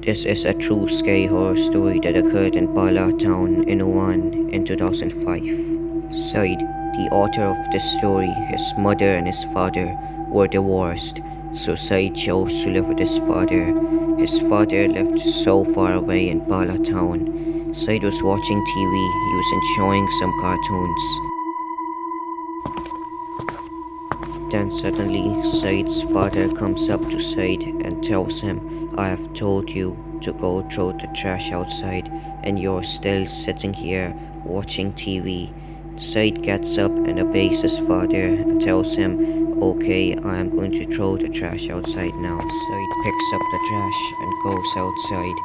This is a true scary horror story that occurred in Bhala town in Oman in 2005. Saeed, the author of this story, his mother and his father were divorced, so Saeed chose to live with his father. His father lived so far away in Bhala town. Saeed was watching TV, he was enjoying some cartoons. Then suddenly, Said's father comes up to Said and tells him, I have told you to go throw the trash outside and you're still sitting here watching TV. Said gets up and obeys his father and tells him, okay, I am going to throw the trash outside now. Said picks up the trash and goes outside.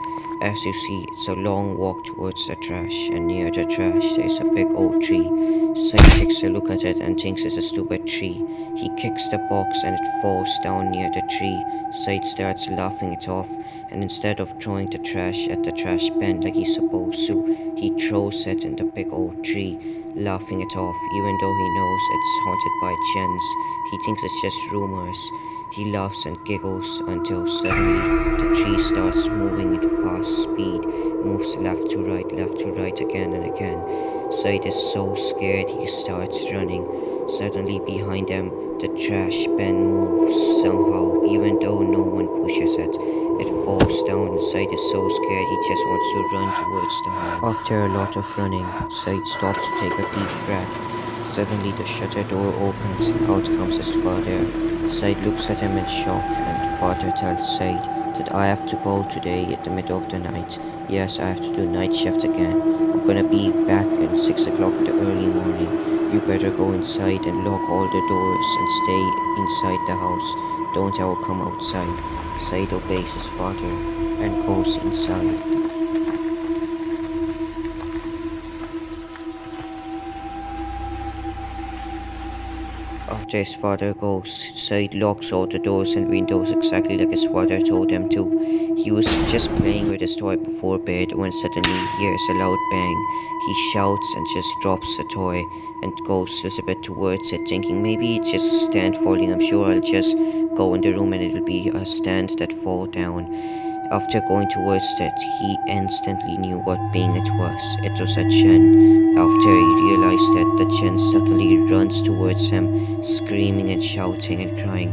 As you see, it's a long walk towards the trash, and near the trash there's a big old tree. Said takes a look at it and thinks it's a stupid tree. He kicks the box and it falls down near the tree. Said starts laughing it off, and instead of throwing the trash at the trash bin like he's supposed to, he throws it in the big old tree, laughing it off even though he knows it's haunted by jinns. He thinks it's just rumors. He laughs and giggles until suddenly the tree starts moving at fast speed, moves left to right again and again. Said is so scared he starts running. Suddenly behind them, the trash bin moves somehow, even though no one pushes it. It falls down and Said is so scared he just wants to run towards the hole. After a lot of running, Said stops to take a deep breath. Suddenly the shutter door opens and out comes his father. Said looks at him in shock, and the father tells Said that I have to go today at the middle of the night. Yes, I have to do night shift again. I'm gonna be back at 6 o'clock in the early morning. You better go inside and lock all the doors and stay inside the house. Don't ever come outside. Said obeys his father and goes inside. After his father goes, Said locks all the doors and windows exactly like his father told him to. He was just playing with his toy before bed when suddenly he hears a loud bang. He shouts and just drops the toy and goes a little bit towards it, thinking maybe it's just stand falling. I'm sure I'll just go in the room and it'll be a stand that fall down. After going towards it, he instantly knew what being it was. It was a jinn. After he realized that, the jinn suddenly runs towards him, screaming and shouting and crying.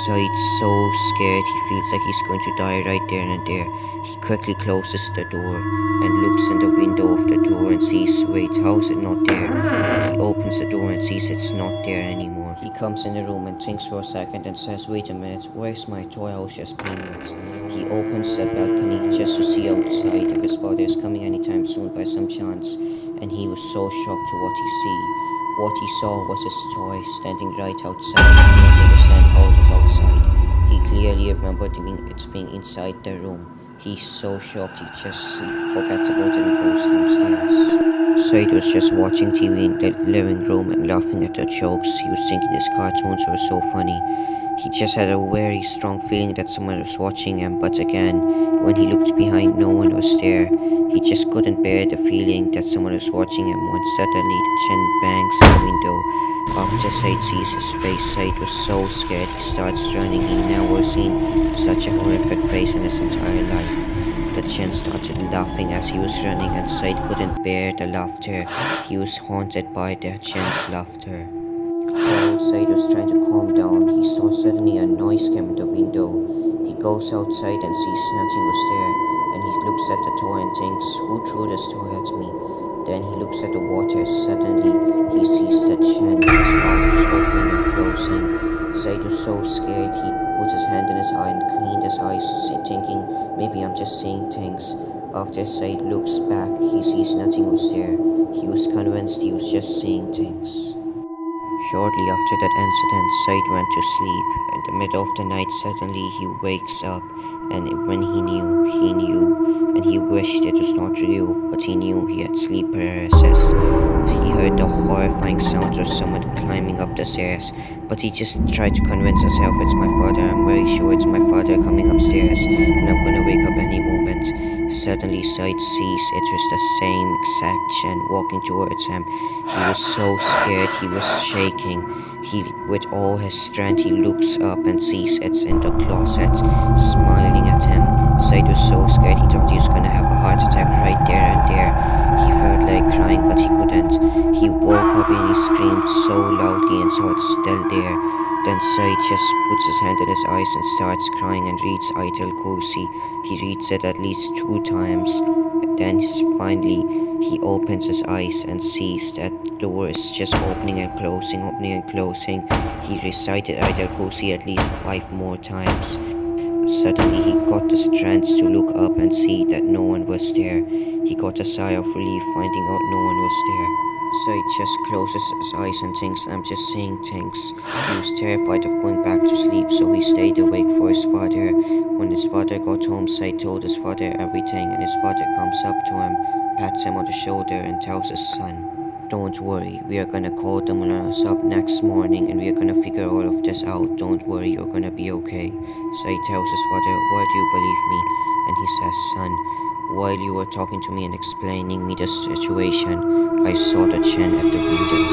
Said's so scared he feels like he's going to die right there and there. He quickly closes the door and looks in the window of the door and sees, wait, how is it not there? He opens the door and sees it's not there anymore. He comes in the room and thinks for a second and says, wait a minute, where's my toy I was just playing with? He opens the balcony just to see outside if his father is coming anytime soon by some chance, and he was so shocked to what he see. What he saw was his toy standing right outside. He didn't understand how it was outside. He clearly remembered it being inside the room. He's so shocked he just forgets about it and goes downstairs. Said was just watching TV in the living room and laughing at the jokes. He was thinking these cartoons were so funny. He just had a very strong feeling that someone was watching him, but again, when he looked behind, no one was there. He just couldn't bear the feeling that someone was watching him when suddenly the jinn bangs on the window. After Said sees his face, Said was so scared he starts running. He never seen such a horrific face in his entire life. The jinn started laughing as he was running, and Said couldn't bear the laughter. He was haunted by the jinn's laughter. While Said was trying to calm down, he saw suddenly a noise come in the window. He goes outside and sees nothing was there, and he looks at the toy and thinks, who threw this toy at me? Then he looks at the water. Suddenly he sees the jinn, his mouth is opening and closing. Said was so scared he put his hand in his eye and cleaned his eyes, thinking maybe I'm just seeing things. After Said looks back, he sees nothing was there. He was convinced he was just seeing things. Shortly after that incident, Said went to sleep. In the middle of the night, suddenly he wakes up, and when he knew, and he wished it was not real, but he knew he had sleep paralysis. He heard the horrifying sounds of someone climbing up the stairs, but he just tried to convince himself, it's my father, I'm very sure it's my father coming upstairs, and I'm gonna wake up any moment. Suddenly Said sees it was the same exact jinn walking towards him. He was so scared he was shaking. With all his strength, he looks up and sees it's in the closet, smiling at him. Said was so scared he thought he was gonna have a heart attack right there and there. He felt like crying but he couldn't. He woke up and he screamed so loudly and saw it's still there. Then Said just puts his hand on his eyes and starts crying and reads Ayatul Kursi. He reads it at least 2 times. Then finally he opens his eyes and sees that the door is just opening and closing, opening and closing. He recited Ayatul Kursi at least 5 more times. Suddenly he got the strength to look up and see that no one was there. He got a sigh of relief finding out no one was there. Said just closes his eyes and thinks, I'm just seeing things. He was terrified of going back to sleep, so he stayed awake for his father. When his father got home, Said told his father everything, and his father comes up to him, pats him on the shoulder, and tells his son, don't worry, we are gonna call them on us up next morning and we are gonna figure all of this out. Don't worry, you're gonna be okay. Said tells his father, why do you believe me? And he says, son, while you were talking to me and explaining me the situation, I saw the jinn at the window.